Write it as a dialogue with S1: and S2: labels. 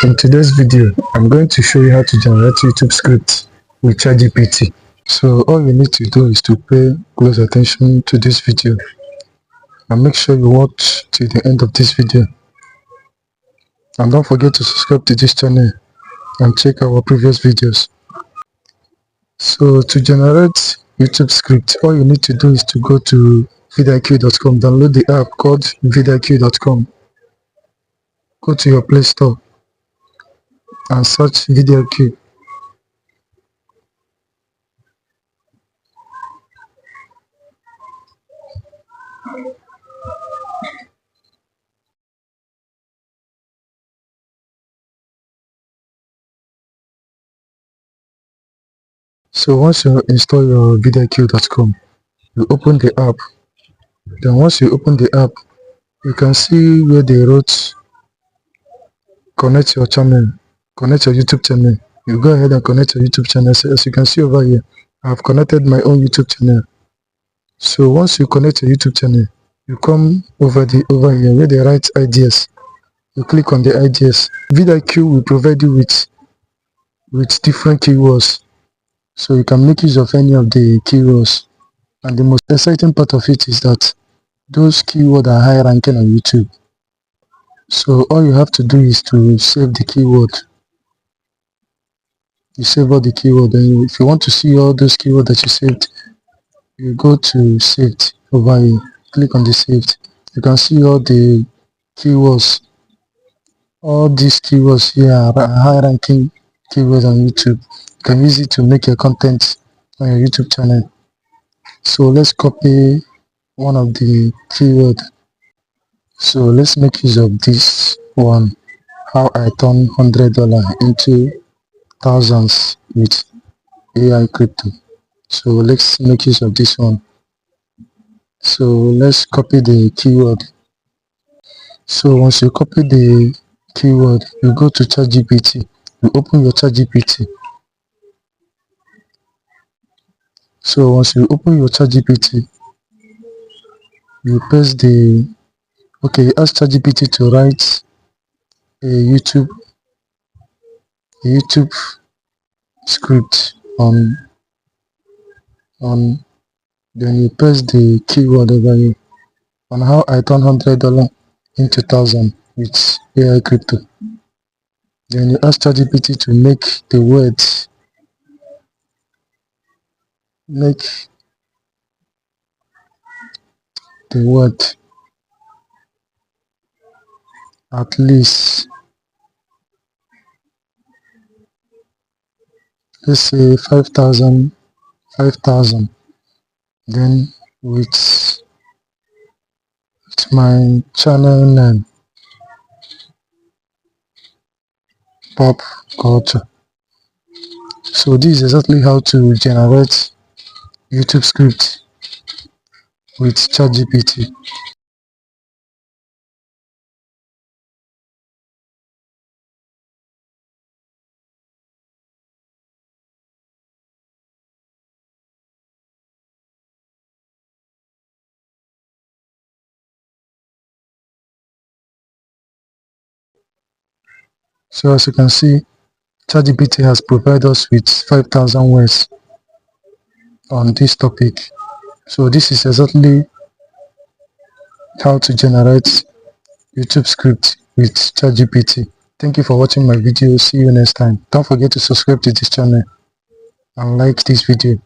S1: In today's video, I'm going to show you how to generate YouTube scripts with ChatGPT. So all you need to do is to pay close attention to this video and make sure you watch till the end of this video. And don't forget to subscribe to this channel and check our previous videos. So to generate YouTube script, all you need to do is to go to vidIQ.com, download the app called vidIQ.com, go to your Play Store and search vidIQ. So once you install your vidIQ.com, you open the app. Then once you open the app, you can see where they wrote connect your channel, connect your YouTube channel. You go ahead and connect your YouTube channel. So as you can see over here, I've connected my own YouTube channel. So once you connect your YouTube channel, you come over here where they write ideas. You click on the ideas. vidIQ will provide you with different keywords, so you can make use of any of the keywords. And the most exciting part of it is that those keywords are high ranking on YouTube. So all you have to do is to save the keyword. You save all the keyword, and if you want to see all those keywords that you saved, you go to saved over here, click on the saved. You can see all the keywords. All these keywords here are high ranking keywords on YouTube. You can use it to make your content on your YouTube channel. So let's copy one of the keyword. So let's make use of this one, how I turn $100 into thousands with AI crypto. So let's make use of this one. So let's copy the keyword. So once you copy the keyword, you go to ChatGPT. You open your ChatGPT. So once you open your ChatGPT, you paste the you ask ChatGPT to write a YouTube script on then you paste the keyword over here on how I turn $100 into 1,000 with AI crypto. Then you ask ChatGPT to make the word at least, let's say 5,000, then with my channel name, pop culture. So this is exactly how to generate YouTube script with ChatGPT. So as you can see, ChatGPT has provided us with 5,000 words on this topic. So this is exactly how to generate YouTube script with ChatGPT. Thank you for watching my video. See you next time. Don't forget to subscribe to this channel and like this video.